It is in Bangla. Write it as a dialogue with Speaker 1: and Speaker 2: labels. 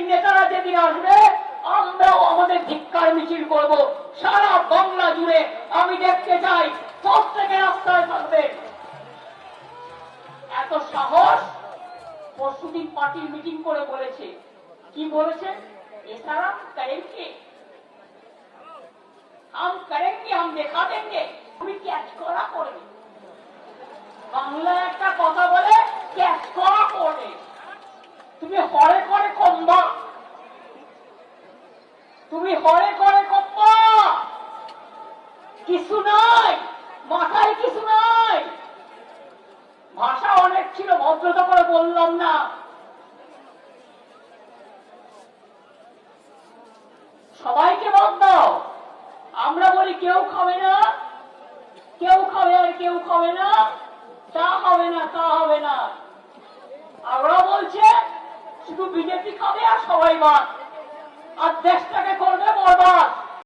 Speaker 1: বিজেপির নেতারা যেদিন আসবে আমরাও আমাদের ধিক্কার মিছিল করব সারা বাংলা জুড়ে। আমি দেখতে চাই প্রত্যেকে রাস্তায় থাকবে। এত সাহস! পরশুদিন পার্টির মিটিং করে বলেছে, কি বলেছে? এছাড়া করেंगे, हम करेंगे, हम दिखा देंगे। তুমি ক্যাচ করা করবে। বাংলা একটা কথা বলে ক্যাচ করা করবে। তুমি হরে করে কমবা, তুমি হরে করে কমবা। কিছু নাই, মাথায় কিছু নাই। ভাষা অনেক ছিল, ভদ্রতা করে বললাম না। সবাইকে মত দাও। আমরা বলি কেউ খাবে না, কেউ খাবে আর কেউ খাবে না, তা হবে না, তা হবে না। আর ওরা বলছে শুধু বিজেপি খাবে আর সবাই বাদ, আর দেশটাকে করবে বরবাদ।